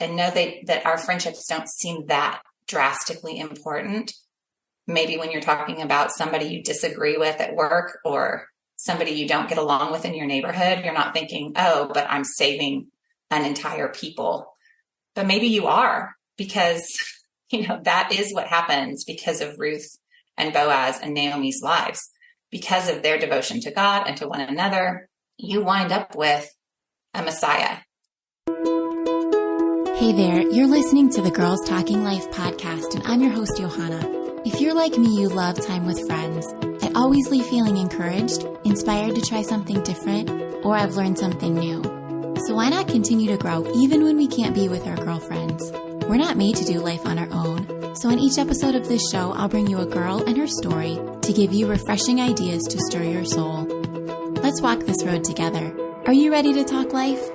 and know that our friendships don't seem that drastically important. Maybe when you're talking about somebody you disagree with at work or somebody you don't get along with in your neighborhood, you're not thinking, oh, but I'm saving an entire people. But maybe you are, because, that is what happens because of Ruth and Boaz and Naomi's lives. Because of their devotion to God and to one another, you wind up with a Messiah. Hey there, you're listening to the Girls Talking Life podcast, and I'm your host, Johanna. If you're like me, you love time with friends. I always leave feeling encouraged, inspired to try something different, or I've learned something new. So why not continue to grow even when we can't be with our girlfriends? We're not made to do life on our own. So in each episode of this show, I'll bring you a girl and her story to give you refreshing ideas to stir your soul. Let's walk this road together. Are you ready to talk life?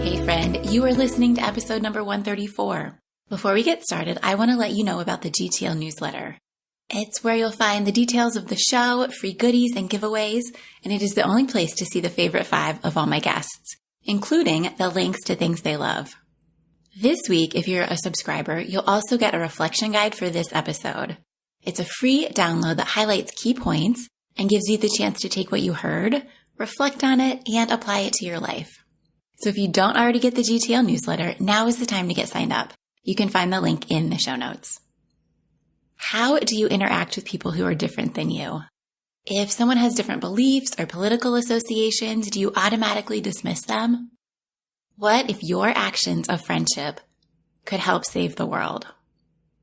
Hey friend, you are listening to episode number 134. Before we get started, I want to let you know about the GTL newsletter. It's where you'll find the details of the show, free goodies, and giveaways, and it is the only place to see the favorite 5 of all my guests, including the links to things they love. This week, if you're a subscriber, you'll also get a reflection guide for this episode. It's a free download that highlights key points and gives you the chance to take what you heard, reflect on it, and apply it to your life. So if you don't already get the GTL newsletter, now is the time to get signed up. You can find the link in the show notes. How do you interact with people who are different than you? If someone has different beliefs or political associations, do you automatically dismiss them? What if your actions of friendship could help save the world?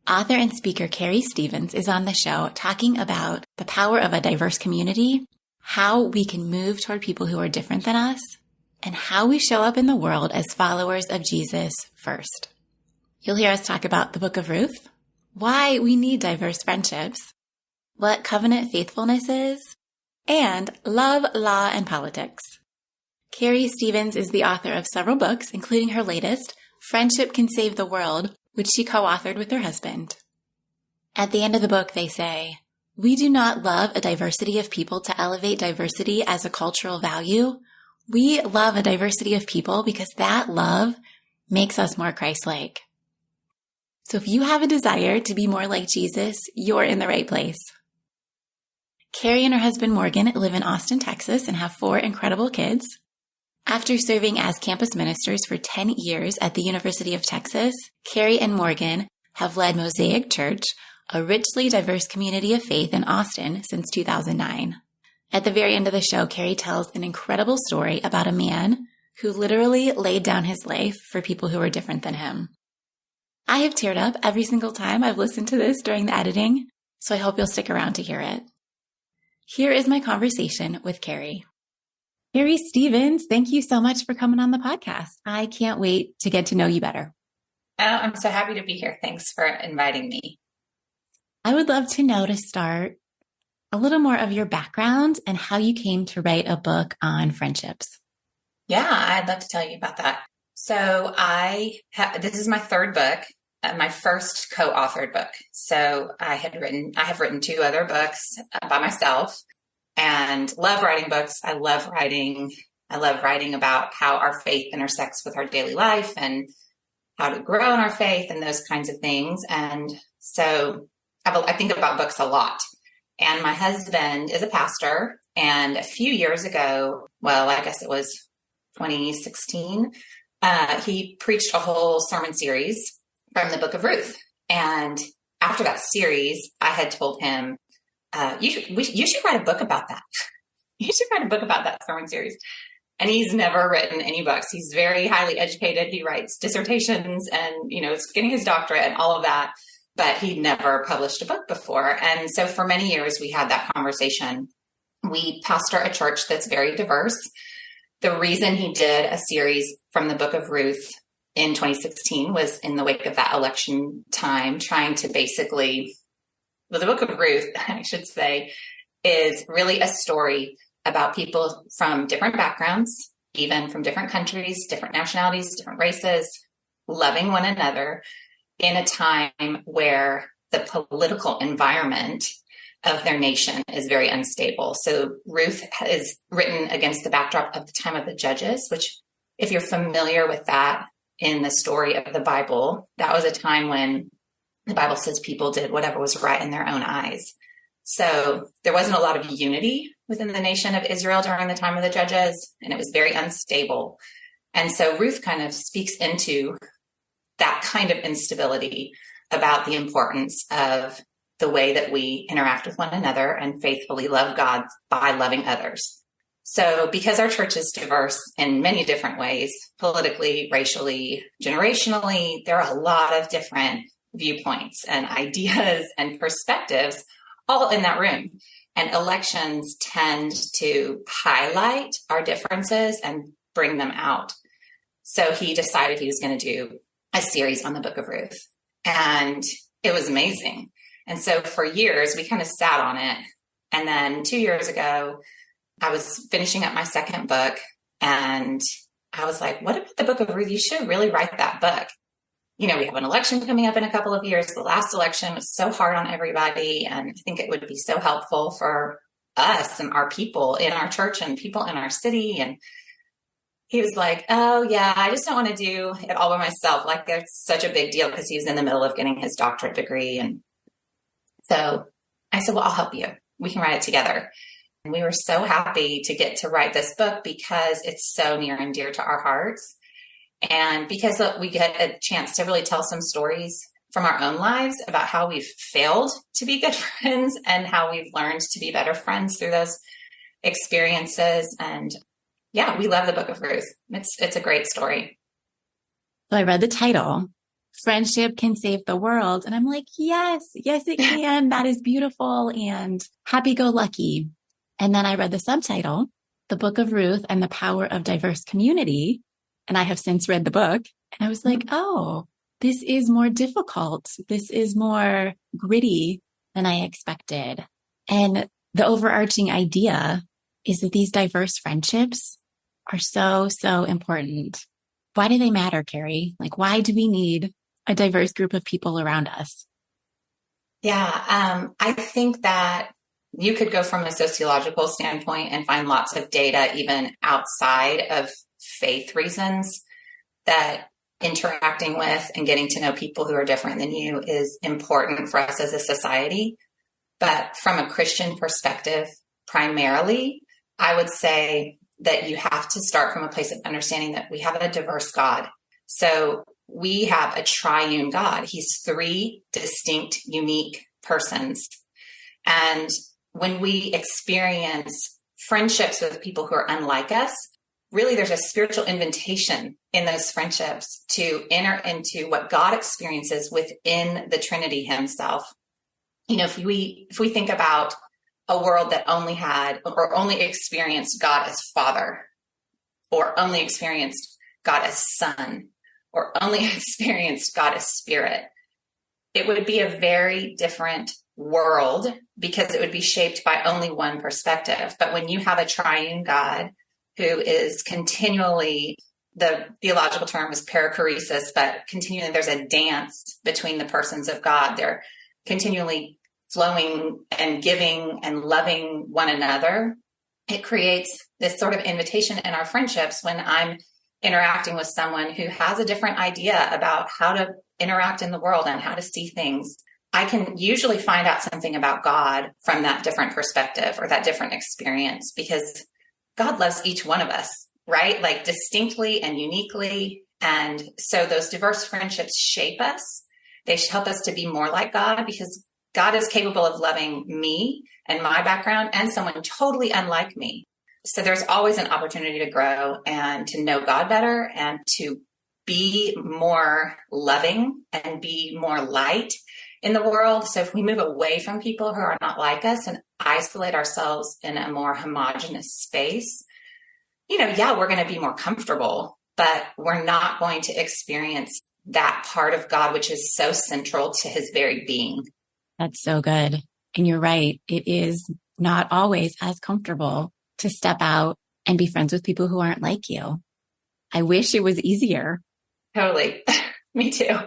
Author and speaker Carrie Stephens is on the show talking about the power of a diverse community, how we can move toward people who are different than us, and how we show up in the world as followers of Jesus first. You'll hear us talk about the Book of Ruth, why we need diverse friendships, what covenant faithfulness is, and love, law, and politics. Carrie Stephens is the author of several books, including her latest, Friendship Can Save the World, which she co-authored with her husband. At the end of the book, they say, "We do not love a diversity of people to elevate diversity as a cultural value. We love a diversity of people because that love makes us more Christ-like." So if you have a desire to be more like Jesus, you're in the right place. Carrie and her husband Morgan live in Austin, Texas, and have 4 incredible kids. After serving as campus ministers for 10 years at the University of Texas, Carrie and Morgan have led Mosaic Church, a richly diverse community of faith in Austin, since 2009. At the very end of the show, Carrie tells an incredible story about a man who literally laid down his life for people who were different than him. I have teared up every single time I've listened to this during the editing, so I hope you'll stick around to hear it. Here is my conversation with Carrie. Carrie Stephens, thank you so much for coming on the podcast. I can't wait to get to know you better. Oh, I'm so happy to be here. Thanks for inviting me. I would love to know, to start, a little more of your background and how you came to write a book on friendships. Yeah, I'd love to tell you about that. So this is my 3rd book, my first co-authored book. So I have written 2 other books by myself and love writing books. I love writing about how our faith intersects with our daily life and how to grow in our faith and those kinds of things. And so I think about books a lot. And my husband is a pastor. And a few years ago, well, I guess it was 2016, he preached a whole sermon series from the Book of Ruth. And after that series, I had told him, you should write a book about that. You should write a book about that sermon series. And he's never written any books. He's very highly educated. He writes dissertations and, is getting his doctorate and all of that, but he'd never published a book before. And so for many years, we had that conversation. We pastor a church that's very diverse. The reason he did a series from the Book of Ruth in 2016 was in the wake of that election time, trying to basically, the Book of Ruth, I should say, is really a story about people from different backgrounds, even from different countries, different nationalities, different races, loving one another in a time where the political environment of their nation is very unstable. So Ruth is written against the backdrop of the time of the Judges, which, if you're familiar with that in the story of the Bible, that was a time when the Bible says people did whatever was right in their own eyes. So there wasn't a lot of unity within the nation of Israel during the time of the Judges, and it was very unstable. And so Ruth kind of speaks into that kind of instability about the importance of the way that we interact with one another and faithfully love God by loving others. So because our church is diverse in many different ways, politically, racially, generationally, there are a lot of different viewpoints and ideas and perspectives all in that room. And elections tend to highlight our differences and bring them out. So he decided he was going to do a series on the Book of Ruth. And it was amazing. And so for years, we kind of sat on it. And then 2 years ago, I was finishing up my second book. And I was like, what about the Book of Ruth? You should really write that book. You know, we have an election coming up in a couple of years. The last election was so hard on everybody. And I think it would be so helpful for us and our people in our church and people in our city. And he was like, oh, yeah, I just don't want to do it all by myself. Like, it's such a big deal, because he was in the middle of getting his doctorate degree. And so I said, well, I'll help you. We can write it together. And we were so happy to get to write this book because it's so near and dear to our hearts. And because we get a chance to really tell some stories from our own lives about how we've failed to be good friends and how we've learned to be better friends through those experiences. And yeah, we love the Book of Ruth. It's a great story. So I read the title, Friendship Can Save the World. And I'm like, yes, it can. That is beautiful and happy-go-lucky. And then I read the subtitle, The Book of Ruth and the Power of Diverse Community. And I have since read the book. And I was like, oh, this is more difficult. This is more gritty than I expected. And the overarching idea is that these diverse friendships are so, so important. Why do they matter, Carrie? Like, why do we need a diverse group of people around us? Yeah, I think that you could go from a sociological standpoint and find lots of data, even outside of faith reasons, that interacting with and getting to know people who are different than you is important for us as a society. But from a Christian perspective, primarily, I would say that you have to start from a place of understanding that we have a diverse God. So we have a triune God. He's three distinct, unique persons. And when we experience friendships with people who are unlike us, really there's a spiritual invitation in those friendships to enter into what God experiences within the Trinity himself. You know, if we think about a world that only had or only experienced God as Father, or only experienced God as Son, or only experienced God as Spirit, it would be a very different world because it would be shaped by only one perspective. But when you have a triune God who is continually, the theological term is perichoresis, but continually there's a dance between the persons of God. They're continually flowing and giving and loving one another. It creates this sort of invitation in our friendships when I'm interacting with someone who has a different idea about how to interact in the world and how to see things. I can usually find out something about God from that different perspective or that different experience, because God loves each one of us, right? Like distinctly and uniquely. And so those diverse friendships shape us. They help us to be more like God, because God is capable of loving me and my background and someone totally unlike me. So there's always an opportunity to grow and to know God better and to be more loving and be more light in the world. So if we move away from people who are not like us and isolate ourselves in a more homogenous space, you know, yeah, we're going to be more comfortable, but we're not going to experience that part of God, which is so central to his very being. That's so good. And you're right. It is not always as comfortable to step out and be friends with people who aren't like you. I wish it was easier. Totally. Me too.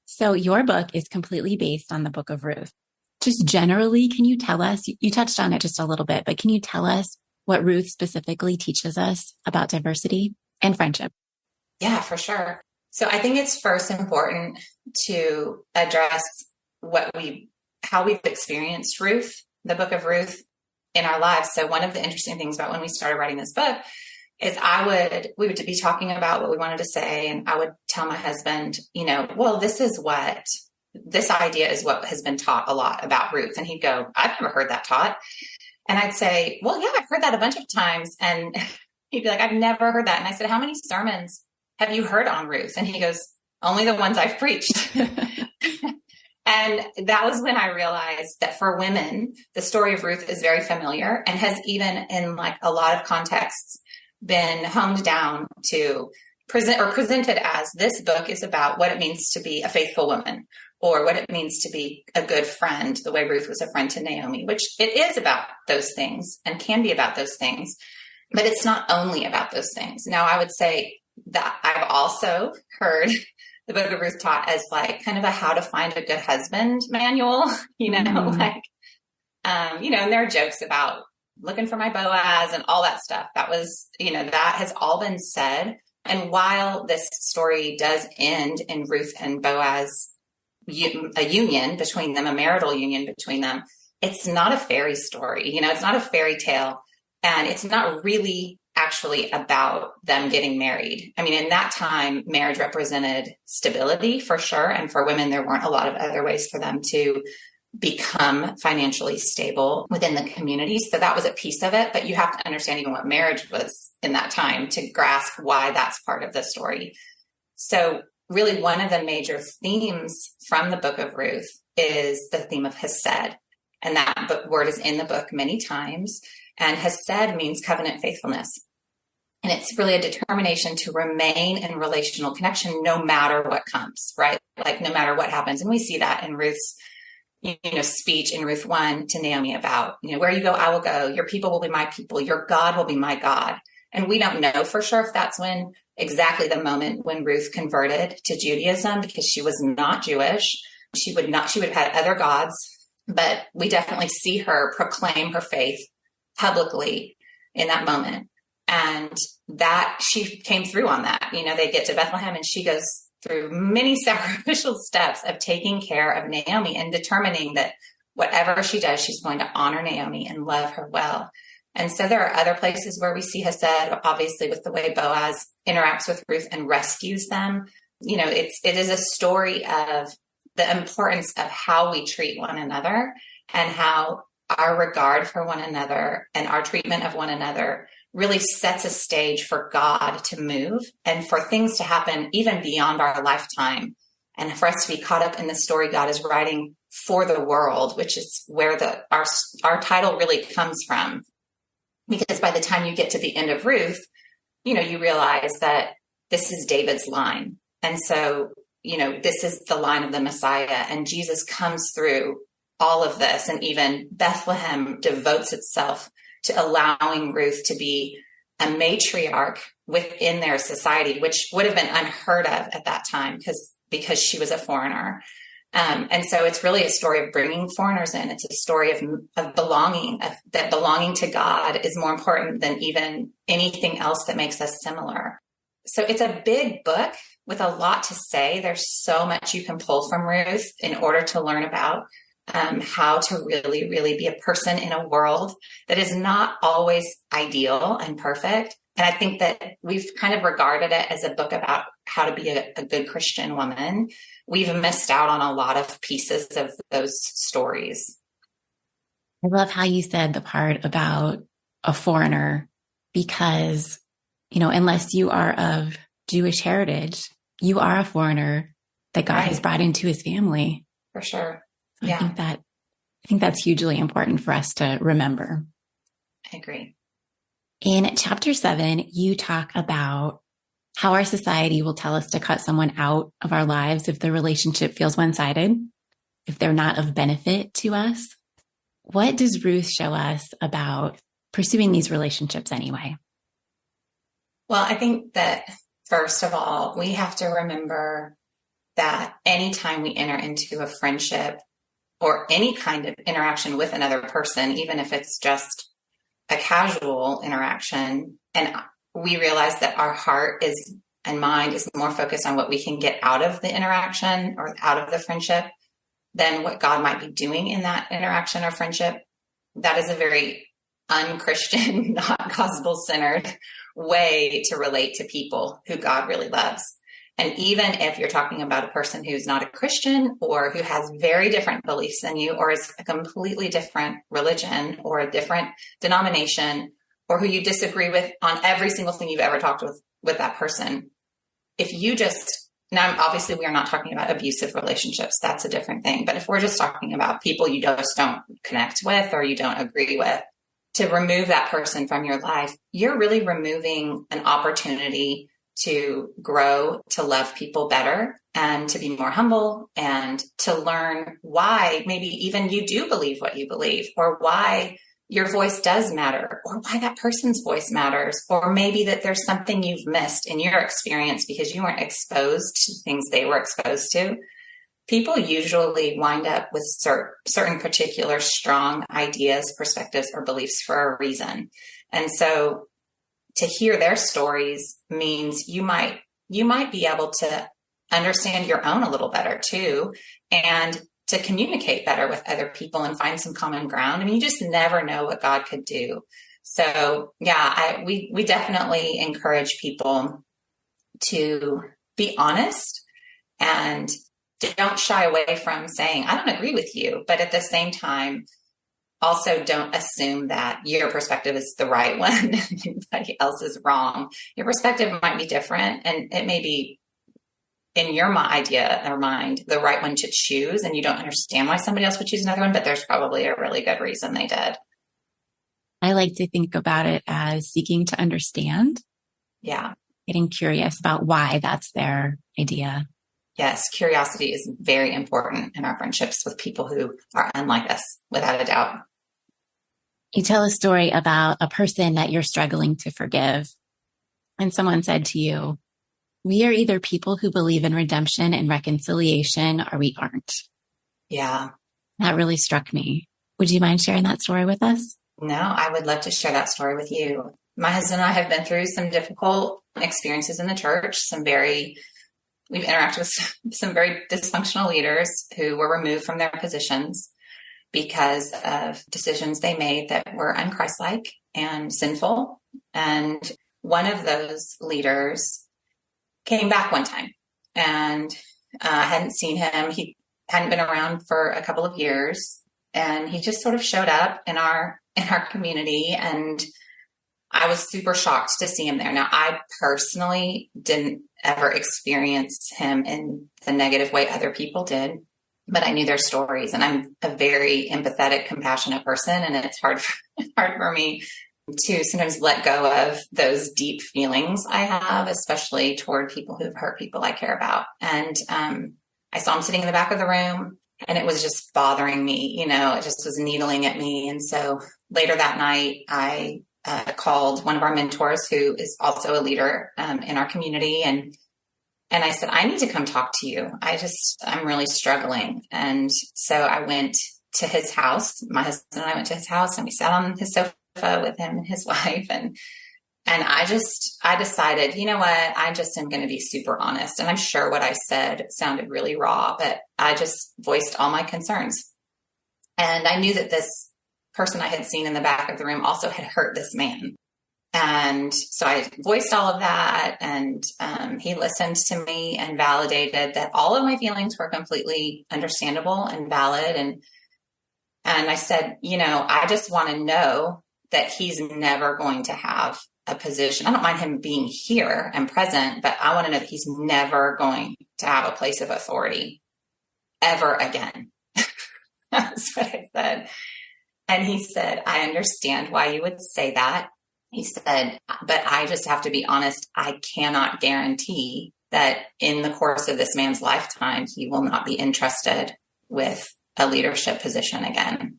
So your book is completely based on the Book of Ruth. just generally, can you tell us, you touched on it just a little bit, but can you tell us what Ruth specifically teaches us about diversity and friendship? Yeah, for sure. So I think it's first important to address how we've experienced Ruth, the book of Ruth, in our lives. So one of the interesting things about when we started writing this book is we would be talking about what we wanted to say. And I would tell my husband, well, this idea is what has been taught a lot about Ruth. And he'd go, I've never heard that taught. And I'd say, well, yeah, I've heard that a bunch of times. And he'd be like, I've never heard that. And I said, how many sermons have you heard on Ruth? And he goes, only the ones I've preached. And that was when I realized that for women, the story of Ruth is very familiar and has even in like a lot of contexts been honed down to presented as this book is about what it means to be a faithful woman or what it means to be a good friend, the way Ruth was a friend to Naomi, which it is about those things and can be about those things, but it's not only about those things. Now, I would say that I've also heard the Book of Ruth taught as like kind of a how to find a good husband manual, and there are jokes about looking for my Boaz and all that stuff. That was, that has all been said. And while this story does end in Ruth and Boaz, a union between them, a marital union between them, it's not a fairy story. It's not a fairy tale. And it's not really actually about them getting married. I mean, in that time, marriage represented stability for sure. And for women, there weren't a lot of other ways for them to become financially stable within the community. So that was a piece of it. But you have to understand even what marriage was in that time to grasp why that's part of the story. So really one of the major themes from the Book of Ruth is the theme of Hesed. And that word is in the book many times. And Hesed means covenant faithfulness. And it's really a determination to remain in relational connection no matter what comes, right? Like no matter what happens. And we see that in Ruth's speech in Ruth 1 to Naomi about, where you go, I will go. Your people will be my people. Your God will be my God. And we don't know for sure if that's exactly the moment when Ruth converted to Judaism, because she was not Jewish. She would have had other gods, but we definitely see her proclaim her faith publicly in that moment. And that she came through on that. They get to Bethlehem and she goes through many sacrificial steps of taking care of Naomi and determining that whatever she does, she's going to honor Naomi and love her well. And so there are other places where we see Hesed, obviously with the way Boaz interacts with Ruth and rescues them. It is a story of the importance of how we treat one another and how our regard for one another and our treatment of one another really sets a stage for God to move and for things to happen even beyond our lifetime. And for us to be caught up in the story God is writing for the world, which is where our title really comes from. Because by the time you get to the end of Ruth, you realize that this is David's line. And so, this is the line of the Messiah, and Jesus comes through all of this. And even Bethlehem devotes itself to allowing Ruth to be a matriarch within their society, which would have been unheard of at that time because she was a foreigner. And so it's really a story of bringing foreigners in. It's a story of belonging, that belonging to God is more important than even anything else that makes us similar. So it's a big book with a lot to say. There's so much you can pull from Ruth in order to learn about how to really, really be a person in a world that is not always ideal and perfect. And I think that we've kind of regarded it as a book about how to be a good Christian woman. We've missed out on a lot of pieces of those stories. I love how you said the part about a foreigner, because, unless you are of Jewish heritage, you are a foreigner that God has brought into his family. For sure. So Yeah. I think that's hugely important for us to remember. I agree. In chapter 7, you talk about how our society will tell us to cut someone out of our lives if the relationship feels one-sided, if they're not of benefit to us. What does Ruth show us about pursuing these relationships anyway? Well, I think that first of all, we have to remember that anytime we enter into a friendship or any kind of interaction with another person, even if it's just a casual interaction, and we realize that our heart is and mind is more focused on what we can get out of the interaction or out of the friendship than what God might be doing in that interaction or friendship, that is a very unchristian, not gospel-centered way to relate to people who God really loves. And even if you're talking about a person who's not a Christian or who has very different beliefs than you, or is a completely different religion or a different denomination, or who you disagree with on every single thing you've ever talked with that person, if you just, now obviously we are not talking about abusive relationships, that's a different thing, but if we're just talking about people you just don't connect with or you don't agree with, to remove that person from your life, you're really removing an opportunity to grow, to love people better, and to be more humble, and to learn why maybe even you do believe what you believe, or why your voice does matter, or why that person's voice matters, or maybe that there's something you've missed in your experience because you weren't exposed to things they were exposed to. People usually wind up with certain particular strong ideas, perspectives, or beliefs for a reason. And so to hear their stories means you might be able to understand your own a little better too, and to communicate better with other people and find some common ground. I mean, you just never know what God could do. So yeah, we definitely encourage people to be honest and don't shy away from saying, I don't agree with you, but at the same time, also don't assume that your perspective is the right one and everybody else is wrong. Your perspective might be different, and it may be in your idea or mind the right one to choose, and you don't understand why somebody else would choose another one, but there's probably a really good reason they did. I like to think about it as seeking to understand. Yeah. Getting curious about why that's their idea. Yes, curiosity is very important in our friendships with people who are unlike us, without a doubt. You tell a story about a person that you're struggling to forgive, and someone said to you, we are either people who believe in redemption and reconciliation, or we aren't. Yeah. That really struck me. Would you mind sharing that story with us? No, I would love to share that story with you. My husband and I have been through some difficult experiences in the church, we've interacted with some very dysfunctional leaders who were removed from their positions because of decisions they made that were unchristlike and sinful. And one of those leaders came back one time, and I hadn't seen him. He hadn't been around for a couple of years, and he just sort of showed up in our community, and I was super shocked to see him there. Now, I personally didn't ever experience him in the negative way other people did, but I knew their stories, and I'm a very empathetic, compassionate person, and it's hard for me to sometimes let go of those deep feelings I have, especially toward people who've hurt people I care about. And I saw him sitting in the back of the room, and it was just bothering me. It just was needling at me. And so later that night, I called one of our mentors, who is also a leader in our community. And I said, I need to come talk to you. I'm really struggling. And so I went to his house. My husband and I went to his house, and we sat on his sofa with him and his wife. And I decided, you know what, I just am going to be super honest. And I'm sure what I said sounded really raw, but I just voiced all my concerns. And I knew that this person I had seen in the back of the room also had hurt this man. And so I voiced all of that, and he listened to me and validated that all of my feelings were completely understandable and valid. And I said, I just want to know that he's never going to have a position. I don't mind him being here and present, but I want to know that he's never going to have a place of authority ever again. That's what I said. And he said, I understand why you would say that. He said, but I just have to be honest. I cannot guarantee that in the course of this man's lifetime, he will not be interested with a leadership position again.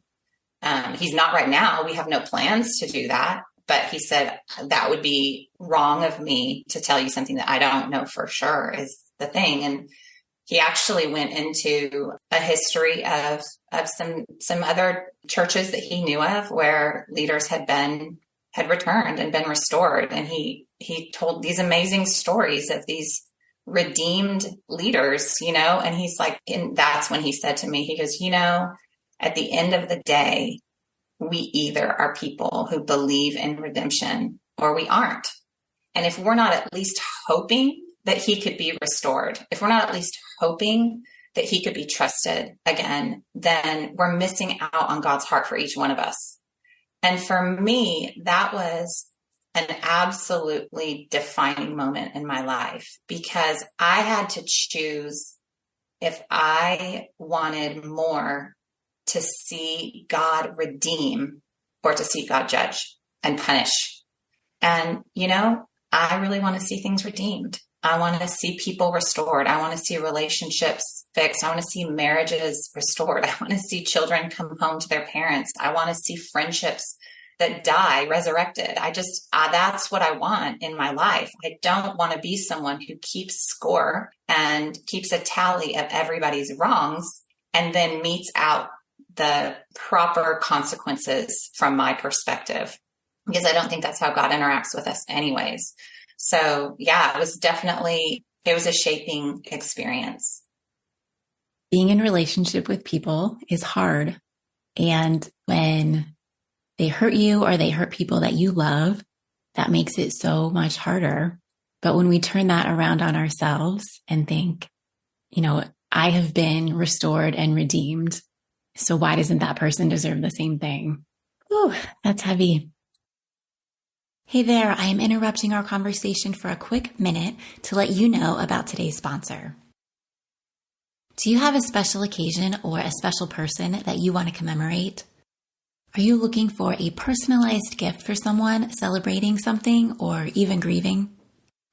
He's not right now. We have no plans to do that. But he said, that would be wrong of me to tell you something that I don't know for sure is the thing. And he actually went into a history of some other churches that he knew of where leaders had returned and been restored. And he told these amazing stories of these redeemed leaders, and he's like, and that's when he said to me, he goes, at the end of the day, we either are people who believe in redemption or we aren't. And if we're not at least hoping that he could be restored, if we're not at least hoping that he could be trusted again, then we're missing out on God's heart for each one of us. And for me, that was an absolutely defining moment in my life, because I had to choose if I wanted more to see God redeem or to see God judge and punish. And, I really want to see things redeemed. I want to see people restored. I want to see relationships fixed. I want to see marriages restored. I want to see children come home to their parents. I want to see friendships that die resurrected. That's what I want in my life. I don't want to be someone who keeps score and keeps a tally of everybody's wrongs and then metes out the proper consequences from my perspective, because I don't think that's how God interacts with us anyways. So yeah, it was a shaping experience. Being in relationship with people is hard. And when they hurt you or they hurt people that you love, that makes it so much harder. But when we turn that around on ourselves and think, I have been restored and redeemed, so why doesn't that person deserve the same thing? Whew, that's heavy. Hey there, I am interrupting our conversation for a quick minute to let you know about today's sponsor. Do you have a special occasion or a special person that you want to commemorate? Are you looking for a personalized gift for someone celebrating something or even grieving?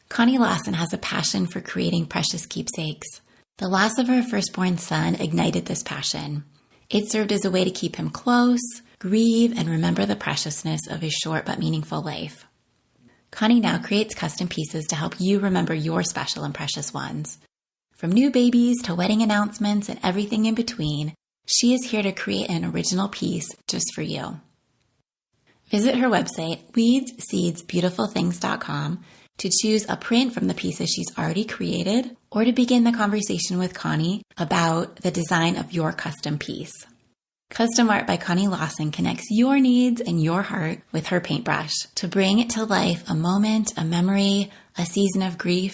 Connie Lawson has a passion for creating precious keepsakes. The loss of her firstborn son ignited this passion. It served as a way to keep him close, grieve, and remember the preciousness of his short but meaningful life. Connie now creates custom pieces to help you remember your special and precious ones. From new babies to wedding announcements and everything in between, she is here to create an original piece just for you. Visit her website, weedsseedsbeautifulthings.com, to choose a print from the pieces she's already created or to begin the conversation with Connie about the design of your custom piece. Custom Art by Connie Lawson connects your needs and your heart with her paintbrush to bring to life a moment, a memory, a season of grief,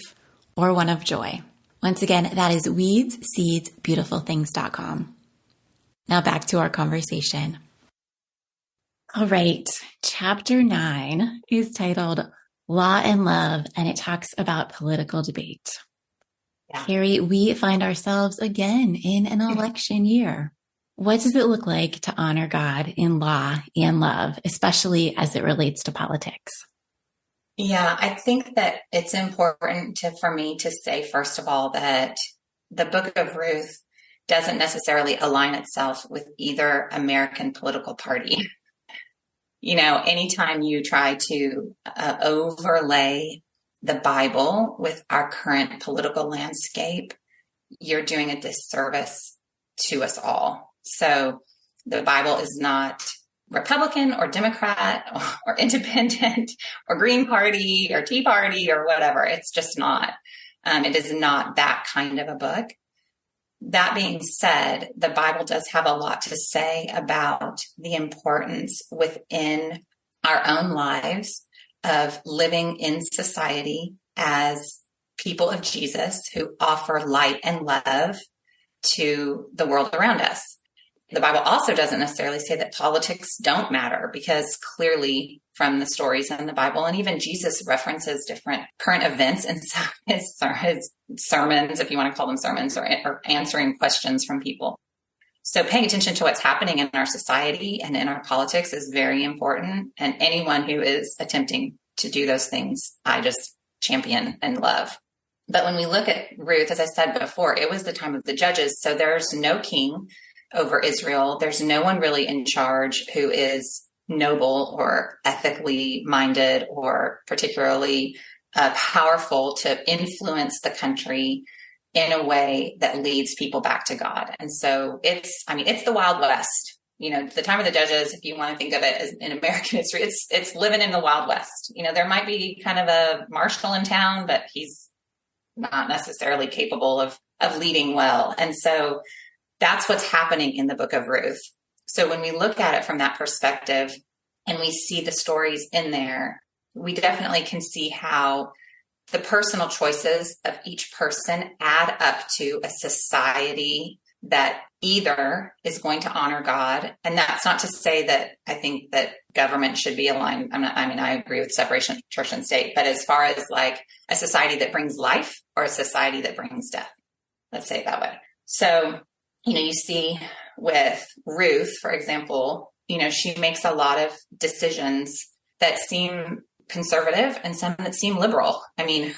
or one of joy. Once again, that is weedsseedsbeautifulthings.com. Now back to our conversation. All right, chapter 9 is titled Law and Love, and it talks about political debate. Yeah. Carrie, we find ourselves again in an election year. What does it look like to honor God in law and love, especially as it relates to politics? Yeah, I think that it's important for me to say, first of all, that the Book of Ruth doesn't necessarily align itself with either American political party. Anytime you try to overlay the Bible with our current political landscape, you're doing a disservice to us all. So the Bible is not Republican or Democrat or independent or Green Party or Tea Party or whatever. It's just not. It is not that kind of a book. That being said, the Bible does have a lot to say about the importance within our own lives of living in society as people of Jesus who offer light and love to the world around us. The Bible also doesn't necessarily say that politics don't matter, because clearly from the stories in the Bible, and even Jesus references different current events in some of his sermons, if you want to call them sermons, or answering questions from people. So paying attention to what's happening in our society and in our politics is very important. And anyone who is attempting to do those things, I just champion and love. But when we look at Ruth, as I said before, it was the time of the judges. So there's no king over Israel. There's no one really in charge who is noble or ethically minded or particularly powerful to influence the country in a way that leads people back to God. And so it's the Wild West. The time of the Judges, if you want to think of it as in American history, it's living in the Wild West. There might be kind of a marshal in town, but he's not necessarily capable of leading well. And so that's what's happening in the Book of Ruth. So when we look at it from that perspective and we see the stories in there, we definitely can see how the personal choices of each person add up to a society that either is going to honor God. And that's not to say that I think that government should be aligned. I agree with separation of church and state, but as far as like a society that brings life or a society that brings death, let's say it that way. So, you see with Ruth, for example, she makes a lot of decisions that seem conservative and some that seem liberal.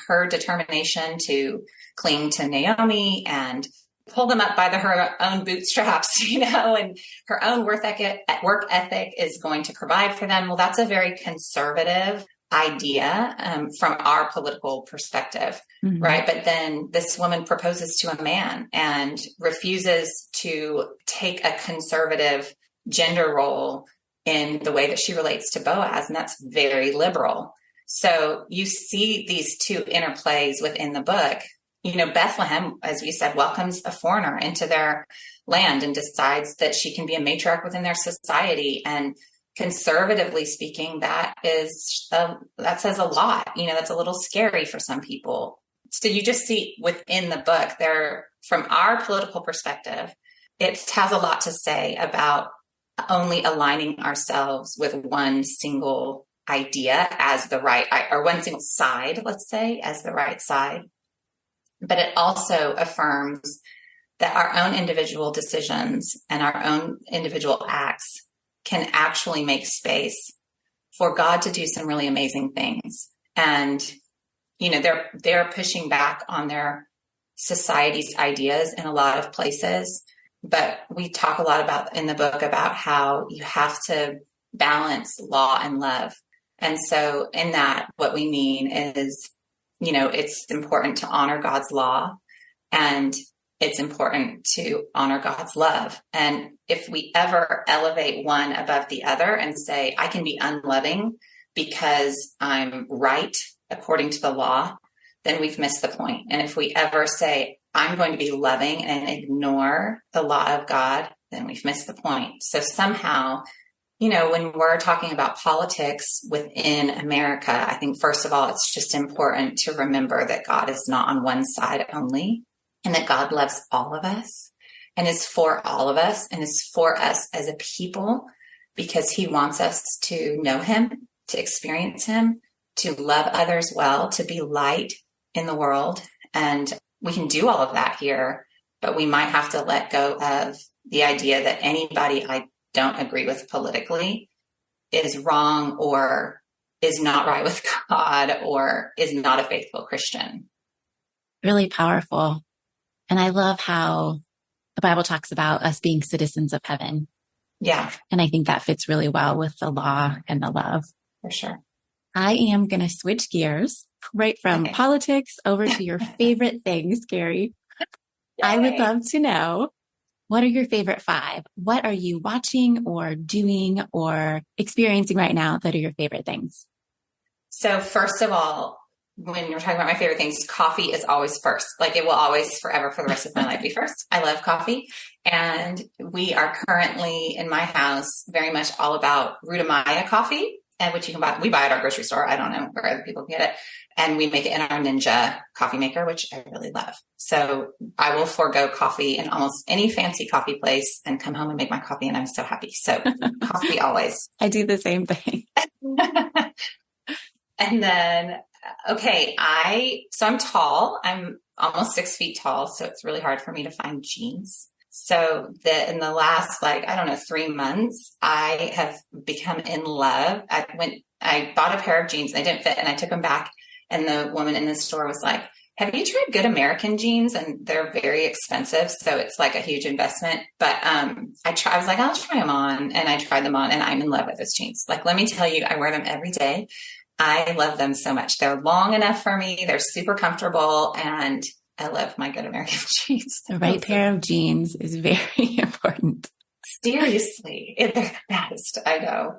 Her determination to cling to Naomi and pull them up by her own bootstraps, and her own work ethic is going to provide for them. Well, that's a very conservative idea from our political perspective, mm-hmm. right? But then this woman proposes to a man and refuses to take a conservative gender role in the way that she relates to Boaz, and that's very liberal. So you see these two interplays within the book. Bethlehem, as we said, welcomes a foreigner into their land and decides that she can be a matriarch within their society. And conservatively speaking, that says a lot. That's a little scary for some people. So you just see within the book there, from our political perspective, it has a lot to say about only aligning ourselves with one single idea as the right, or one single side, let's say, as the right side. But it also affirms that our own individual decisions and our own individual acts can actually make space for God to do some really amazing things. And, they're pushing back on their society's ideas in a lot of places. But we talk a lot about in the book about how you have to balance law and love. And so in that, what we mean is, it's important to honor God's law and it's important to honor God's love. And if we ever elevate one above the other and say, I can be unloving because I'm right according to the law, then we've missed the point. And if we ever say, I'm going to be loving and ignore the law of God, then we've missed the point. So somehow, when we're talking about politics within America, I think, first of all, it's just important to remember that God is not on one side only, and that God loves all of us and is for all of us and is for us as a people because he wants us to know him, to experience him, to love others well, to be light in the world. And we can do all of that here, but we might have to let go of the idea that anybody I don't agree with politically is wrong or is not right with God or is not a faithful Christian. Really powerful. And I love how the Bible talks about us being citizens of heaven. Yeah. And I think that fits really well with the law and the love. For sure. I am going to switch gears right from politics over to your favorite things, Carrie. Yay. I would love to know, what are your favorite 5? What are you watching or doing or experiencing right now that are your favorite things? So first of all, when you're talking about my favorite things, coffee is always first. Like it will always forever for the rest of my life be first. I love coffee. And we are currently in my house very much all about Rudamaya coffee, and which you can buy. We buy at our grocery store. I don't know where other people can get it. And we make it in our Ninja coffee maker, which I really love. So I will forego coffee in almost any fancy coffee place and come home and make my coffee. And I'm so happy. So coffee always. I do the same thing. And then, so I'm tall. I'm almost 6 feet tall. So it's really hard for me to find jeans. So in the last, 3 months, I have become in love. I bought a pair of jeans. They didn't fit and I took them back. And the woman in the store was like, have you tried good American jeans? And they're very expensive. So it's like a huge investment. But I was like, I'll try them on. And I tried them on and I'm in love with those jeans. Like, let me tell you, I wear them every day. I love them so much. They're long enough for me. They're super comfortable. And I love my good American jeans. The right pair of jeans is very important. Seriously, they're the best. I know.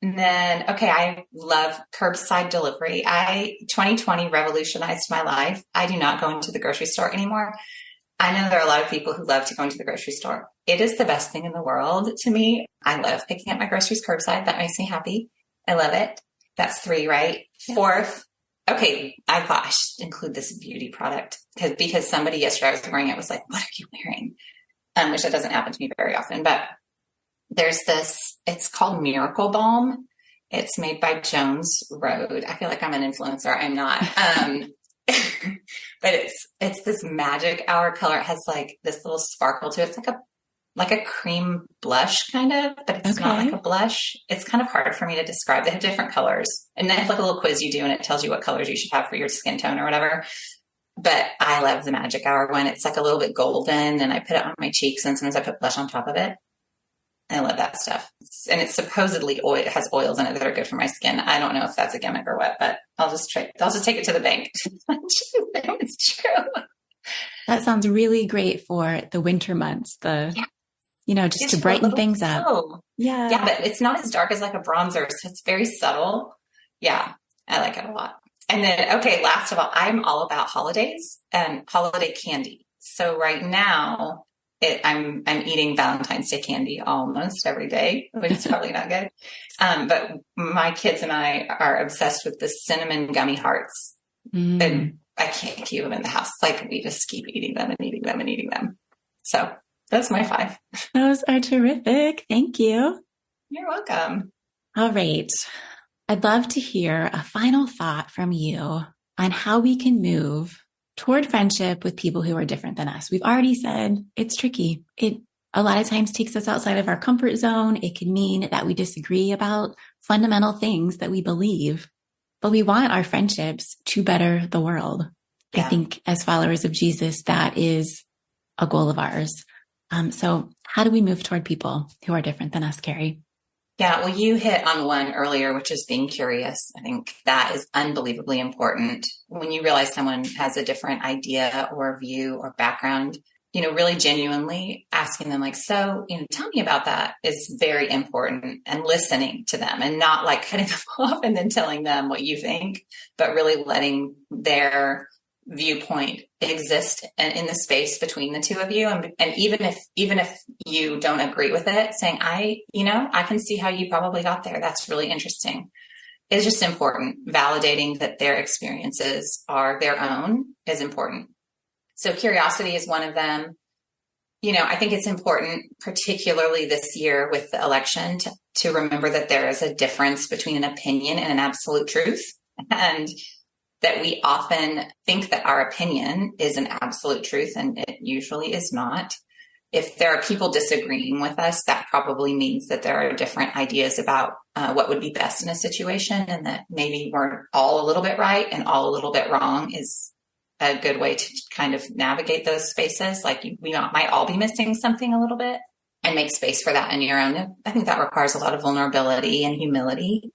And then, okay, I love curbside delivery. 2020 revolutionized my life. I do not go into the grocery store anymore. I know there are a lot of people who love to go into the grocery store. It is the best thing in the world to me. I love picking up my groceries curbside. That makes me happy. I love it. That's 3, right? Yes. 4th. Okay, I thought I should include this beauty product because somebody yesterday I was wearing it was like, what are you wearing? Which that doesn't happen to me very often, but there's this, it's called Miracle Balm. It's made by Jones Road. I feel like I'm an influencer. I'm not. But it's this magic hour color. It has like this little sparkle to it. It's like a cream blush kind of, but it's not like a blush. It's kind of hard for me to describe. They have different colors, and they have like a little quiz you do, and it tells you what colors you should have for your skin tone or whatever. But I love the magic hour one. It's like a little bit golden, and I put it on my cheeks, and sometimes I put blush on top of it. I love that stuff. And it's supposedly it has oils in it that are good for my skin. I don't know if that's a gimmick or what, but I'll just take it to the bank. It's true. That sounds really great for the winter months. Just it's to brighten things up. Yeah. Yeah, but it's not as dark as like a bronzer. So it's very subtle. Yeah. I like it a lot. And then, okay, last of all, I'm all about holidays and holiday candy. So right now, I'm eating Valentine's Day candy almost every day, which is probably not good. But my kids and I are obsessed with the cinnamon gummy hearts. And I can't keep them in the house. Like we just keep eating them and eating them and eating them. So that's my 5. Those are terrific. Thank you. You're welcome. All right. I'd love to hear a final thought from you on how we can move toward friendship with people who are different than us. We've already said it's tricky. It a lot of times takes us outside of our comfort zone. It can mean that we disagree about fundamental things that we believe, but we want our friendships to better the world. Yeah. I think as followers of Jesus, that is a goal of ours. So how do we move toward people who are different than us, Carrie? Yeah, well, you hit on one earlier, which is being curious. I think that is unbelievably important. When you realize someone has a different idea or view or background, really genuinely asking them like, so, tell me about that is very important, and listening to them and not like cutting them off and then telling them what you think, but really letting their viewpoint exist in the space between the two of you. And even if you don't agree with it, saying, I can see how you probably got there. That's really interesting. It's just important. Validating that their experiences are their own is important. So curiosity is one of them. I think it's important, particularly this year with the election, to remember that there is a difference between an opinion and an absolute truth. And that we often think that our opinion is an absolute truth, and it usually is not. If there are people disagreeing with us, that probably means that there are different ideas about what would be best in a situation, and that maybe we're all a little bit right and all a little bit wrong is a good way to kind of navigate those spaces. Like we might all be missing something a little bit, and make space for that in your own. I think that requires a lot of vulnerability and humility.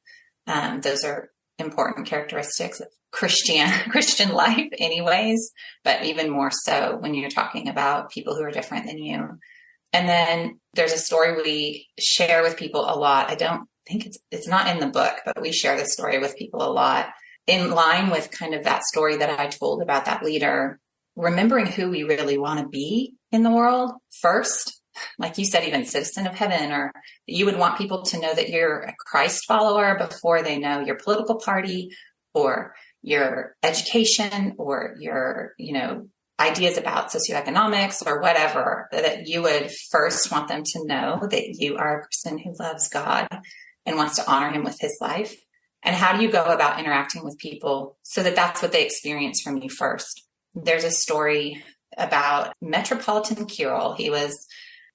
Those are important characteristics of Christian life anyways, but even more so when you're talking about people who are different than you. And then there's a story we share with people a lot. I don't think it's not in the book, but we share this story with people a lot in line with kind of that story that I told about that leader, remembering who we really want to be in the world first. Like you said, even citizen of heaven, or you would want people to know that you're a Christ follower before they know your political party or your education or your, ideas about socioeconomics or whatever, that you would first want them to know that you are a person who loves God and wants to honor him with his life. And how do you go about interacting with people so that that's what they experience from you first? There's a story about Metropolitan Kirill. He was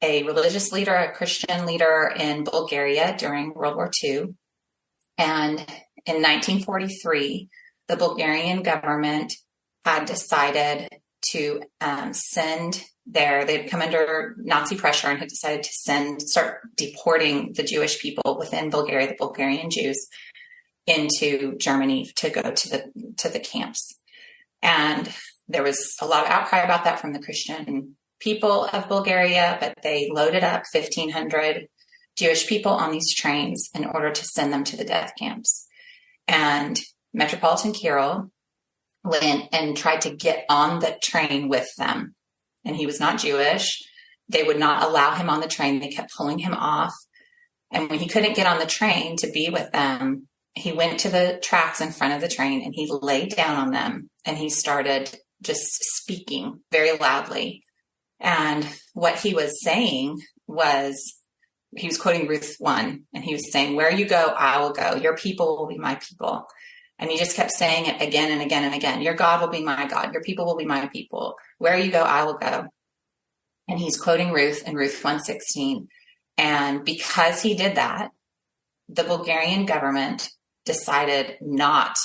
a religious leader, a Christian leader in Bulgaria during World War II. And in 1943, the Bulgarian government had decided to they'd come under Nazi pressure and had decided to start deporting the Jewish people within Bulgaria, the Bulgarian Jews, into Germany to go to the camps. And there was a lot of outcry about that from the Christian people of Bulgaria, but they loaded up 1,500 Jewish people on these trains in order to send them to the death camps. And Metropolitan Kirill went and tried to get on the train with them. And he was not Jewish. They would not allow him on the train. They kept pulling him off. And when he couldn't get on the train to be with them, he went to the tracks in front of the train and he laid down on them and he started just speaking very loudly. And what he was saying was, he was quoting Ruth 1, and he was saying, where you go, I will go. Your people will be my people. And he just kept saying it again and again and again. Your God will be my God. Your people will be my people. Where you go, I will go. And he's quoting Ruth in Ruth 1:16. And because he did that, the Bulgarian government decided not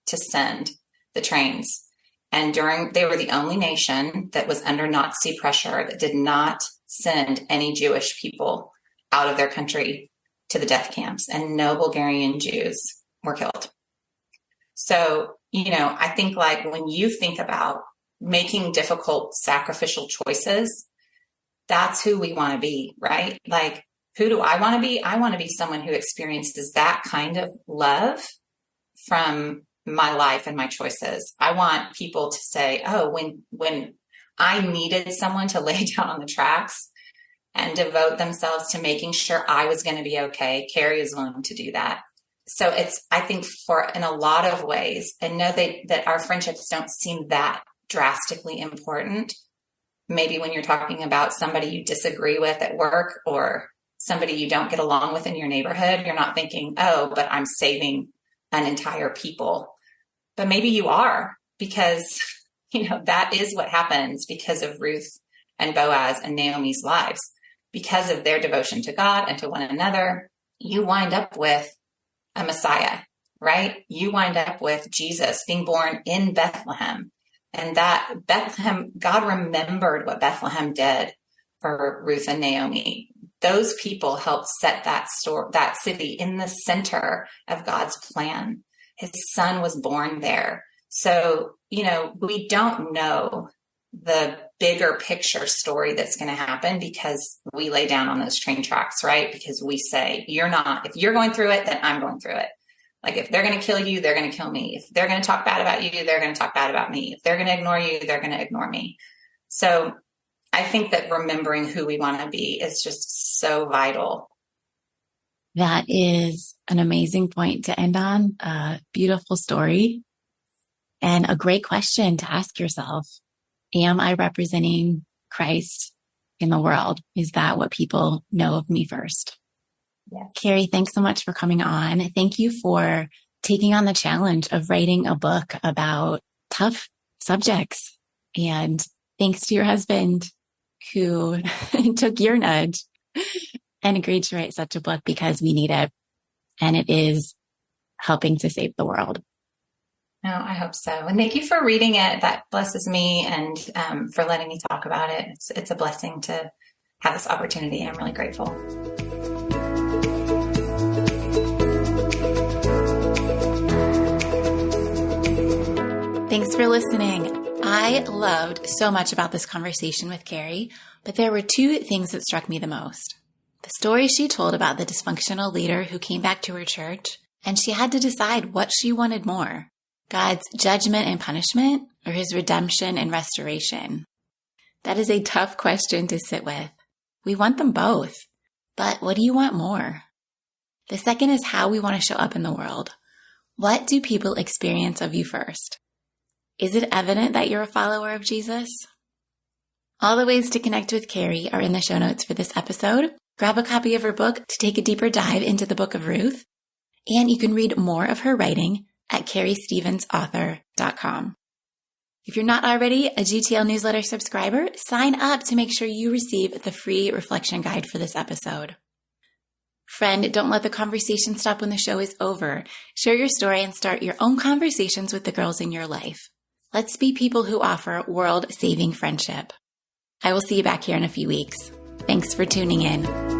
to send the trains. And they were the only nation that was under Nazi pressure that did not send any Jewish people out of their country to the death camps, and no Bulgarian Jews were killed. So, I think like when you think about making difficult sacrificial choices, that's who we want to be, right? Like, who do I want to be? I want to be someone who experiences that kind of love from my life and my choices. I want people to say, oh, when I needed someone to lay down on the tracks and devote themselves to making sure I was going to be okay, Carrie is willing to do that. So I think in a lot of ways, and know that our friendships don't seem that drastically important. Maybe when you're talking about somebody you disagree with at work or somebody you don't get along with in your neighborhood, you're not thinking, oh, but I'm saving an entire people. But maybe you are, because, that is what happens because of Ruth and Boaz and Naomi's lives. Because of their devotion to God and to one another, you wind up with a Messiah, right? You wind up with Jesus being born in Bethlehem. And that Bethlehem, God remembered what Bethlehem did for Ruth and Naomi. Those people helped set that city in the center of God's plan. His son was born there. So, we don't know the bigger picture story that's going to happen because we lay down on those train tracks, right? Because we say, if you're going through it, then I'm going through it. Like if they're going to kill you, they're going to kill me. If they're going to talk bad about you, they're going to talk bad about me. If they're going to ignore you, they're going to ignore me. So I think that remembering who we want to be is just so vital. That is an amazing point to end on. A beautiful story and a great question to ask yourself. Am I representing Christ in the world? Is that what people know of me first? Yes. Carrie, thanks so much for coming on. Thank you for taking on the challenge of writing a book about tough subjects. And thanks to your husband who took your nudge and agreed to write such a book, because we need it. And it is helping to save the world. No, I hope so. And thank you for reading it. That blesses me, and for letting me talk about it. It's a blessing to have this opportunity. I'm really grateful. Thanks for listening. I loved so much about this conversation with Carrie, but there were two things that struck me the most. The story she told about the dysfunctional leader who came back to her church, and she had to decide what she wanted more. God's judgment and punishment, or his redemption and restoration? That is a tough question to sit with. We want them both, but what do you want more? The second is how we want to show up in the world. What do people experience of you first? Is it evident that you're a follower of Jesus? All the ways to connect with Carrie are in the show notes for this episode. Grab a copy of her book to take a deeper dive into the Book of Ruth, and you can read more of her writing at carriestevensauthor.com. If you're not already a GTL newsletter subscriber, sign up to make sure you receive the free reflection guide for this episode. Friend, don't let the conversation stop when the show is over. Share your story and start your own conversations with the girls in your life. Let's be people who offer world-saving friendship. I will see you back here in a few weeks. Thanks for tuning in.